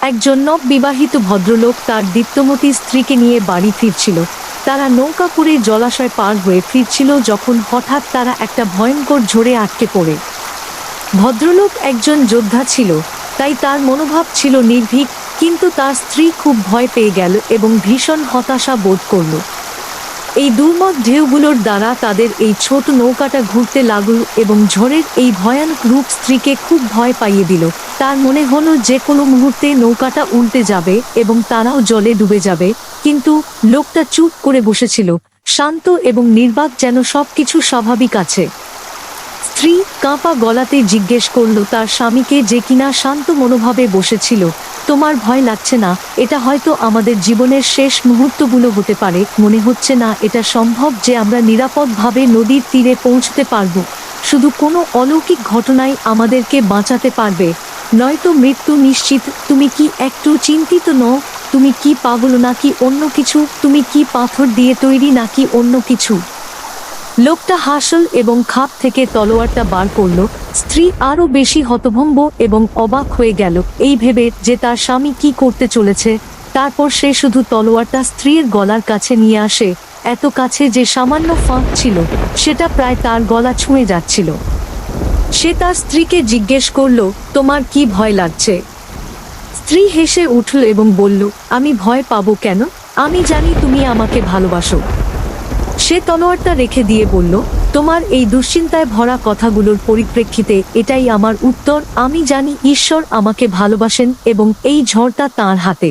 একজন নববিবাহিত ভদ্রলোক তার দীপ্তমতী স্ত্রীকে নিয়ে বাড়ি ফিরছিল। তারা নৌকা করে জলাশয় পার হয়ে ফিরছিল যখন হঠাৎ তারা একটা ভয়ঙ্কর ঝড়ে আটকে পড়ে। ভদ্রলোক একজন যোদ্ধা ছিল, তাই তার মনোভাব ছিল নির্ভীক, কিন্তু তার স্ত্রী খুব ভয় পেয়ে গেল এবং ভীষণ হতাশা বোধ করল। এই দুর্মদ ঢেউগুলোর দ্বারা তাদের এই ছোট নৌকাটা ঘুরতে লাগল এবং ঝড়ের এই ভয়ানক রূপ স্ত্রীকে খুব ভয় পাইয়ে দিল। তার মনে হলো যে কোনো মুহূর্তে নৌকাটা উল্টে যাবে এবং তারাও জলে ডুবে যাবে, কিন্তু লোকটা চুপ করে বসেছিল, শান্ত এবং নির্বাক, যেন সবকিছু স্বাভাবিক আছে। স্ত্রী কাঁপা গলাতে জিজ্ঞেস করল তার স্বামীকে, যে কিনা শান্ত মনোভাবে বসেছিল, তোমার ভয় লাগছে না? এটা হয়তো আমাদের জীবনের শেষ মুহূর্তগুলো হতে পারে। মনে হচ্ছে না এটা সম্ভব যে আমরা নিরাপদভাবে নদীর তীরে পৌঁছতে পারব। শুধু কোনো অলৌকিক ঘটনাই আমাদেরকে বাঁচাতে পারবে, নয়তো মৃত্যু নিশ্চিত। তুমি কি একটু চিন্তিত নও? তুমি কি পাগল নাকি অন্য কিছু? তুমি কি পাথর দিয়ে তৈরি নাকি অন্য কিছু? লোকটা হাসল এবং খাপ থেকে তলোয়ারটা বার করল। স্ত্রী আরো বেশি হতভম্ব এবং অবাক হয়ে গেল এই ভেবে যে তার স্বামী কি করতে চলেছে। তারপর সে শুধু তলোয়ারটা স্ত্রীর গলার কাছে নিয়ে আসে, এত কাছে যে সামান্য ফাঁক ছিল, সেটা প্রায় তার গলা ছুঁয়ে যাচ্ছিল। সে তার স্ত্রীকে জিজ্ঞেস করল, তোমার কি ভয় লাগছে? স্ত্রী হেসে উঠল এবং বলল, আমি ভয় পাবো কেন? আমি জানি তুমি আমাকে ভালোবাসো। সে তলোয়ারটা রেখে দিয়ে বলল, তোমার এই দুশ্চিন্তায় ভরা কথাগুলোর পরিপ্রেক্ষিতে এটাই আমার উত্তর। আমি জানি ঈশ্বর আমাকে ভালোবাসেন এবং এই ঝড়টা তাঁর হাতে।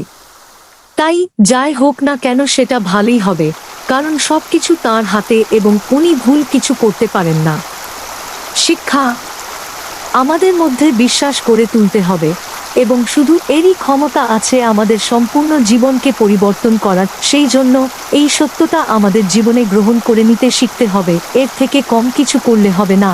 তাই যাই হোক না কেন সেটা ভালোই হবে, কারণ সবকিছু তাঁর হাতে এবং উনি ভুল কিছু করতে পারেন না। শিক্ষা: আমাদের মধ্যে বিশ্বাস করে তুলতে হবে এবং শুধু এরই ক্ষমতা আছে আমাদের সম্পূর্ণ জীবনকে পরিবর্তন করার। সেই জন্য এই সত্যটা আমাদের জীবনে গ্রহণ করে নিতে শিখতে হবে। এর থেকে কম কিছু করলে হবে না।